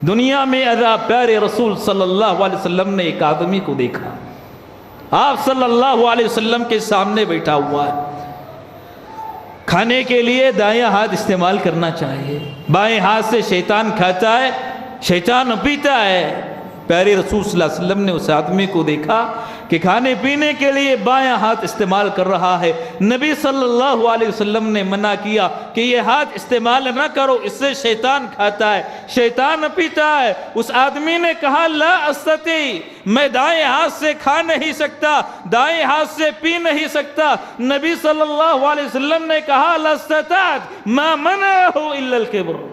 دنیا میں عذاب پیارے رسول صلی اللہ علیہ وسلم نے ایک آدمی کو دیکھا، آپ صلی اللہ علیہ وسلم کے سامنے بیٹھا ہوا ہے، کھانے کے لیے دائیں ہاتھ استعمال کرنا چاہیے، بائیں ہاتھ سے شیطان کھاتا ہے، شیطان پیتا ہے۔ پیارے رسول صلی اللہ علیہ وسلم نے اس آدمی کو دیکھا کہ کھانے پینے کے لیے بائیں ہاتھ استعمال کر رہا ہے۔ نبی صلی اللہ علیہ وسلم نے منع کیا کہ یہ ہاتھ استعمال نہ کرو، اس سے شیطان کھاتا ہے، شیطان پیتا ہے۔ اس آدمی نے کہا لا استطیع، میں دائیں ہاتھ سے کھا نہیں سکتا، دائیں ہاتھ سے پی نہیں سکتا۔ نبی صلی اللہ علیہ وسلم نے کہا لا استطعت ما منعہ الا الکبر،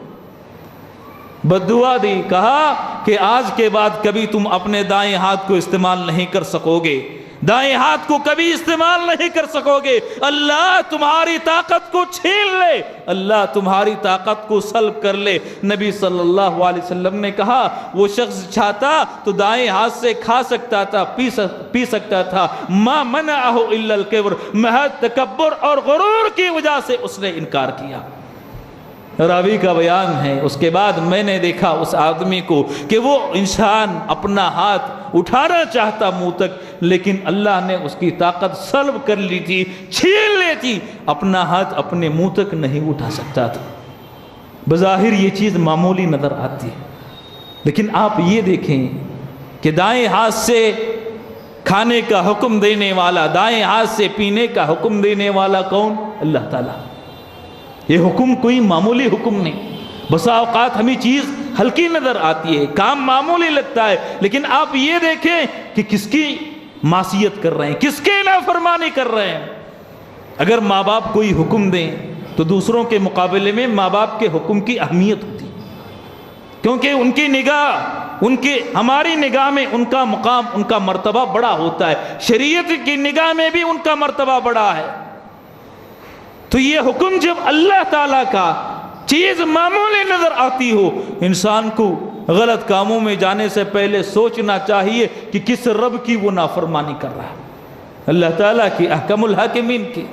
بددعا دی، کہا کہ آج کے بعد کبھی تم اپنے دائیں ہاتھ کو استعمال نہیں کر سکو گے، دائیں ہاتھ کو کبھی استعمال نہیں کر سکو گے۔ اللہ تمہاری طاقت کو چھین لے، اللہ تمہاری طاقت کو سلب کر لے۔ نبی صلی اللہ علیہ وسلم نے کہا وہ شخص چاہتا تو دائیں ہاتھ سے کھا سکتا تھا، پی سکتا تھا، ما منعہ الا الکبر، محض تکبر اور غرور کی وجہ سے اس نے انکار کیا۔ راوی کا بیان ہے، اس کے بعد میں نے دیکھا اس آدمی کو کہ وہ انسان اپنا ہاتھ اٹھانا چاہتا منہ تک، لیکن اللہ نے اس کی طاقت سلب کر لی تھی، چھین لی تھی، اپنا ہاتھ اپنے منہ تک نہیں اٹھا سکتا تھا۔ بظاہر یہ چیز معمولی نظر آتی ہے، لیکن آپ یہ دیکھیں کہ دائیں ہاتھ سے کھانے کا حکم دینے والا، دائیں ہاتھ سے پینے کا حکم دینے والا کون؟ اللہ تعالیٰ۔ یہ حکم کوئی معمولی حکم نہیں۔ بسا اوقات ہمیں چیز ہلکی نظر آتی ہے، کام معمولی لگتا ہے، لیکن آپ یہ دیکھیں کہ کس کی معصیت کر رہے ہیں، کس کے نافرمانی کر رہے ہیں۔ اگر ماں باپ کوئی حکم دیں تو دوسروں کے مقابلے میں ماں باپ کے حکم کی اہمیت ہوتی ہے، کیونکہ ان کی نگاہ، ہماری نگاہ میں ان کا مقام، ان کا مرتبہ بڑا ہوتا ہے، شریعت کی نگاہ میں بھی ان کا مرتبہ بڑا ہے۔ تو یہ حکم جب اللہ تعالیٰ کا چیز معمولی نظر آتی ہو، انسان کو غلط کاموں میں جانے سے پہلے سوچنا چاہیے کہ کس رب کی وہ نافرمانی کر رہا ہے، اللہ تعالیٰ کی، احکم الحاکمین کی۔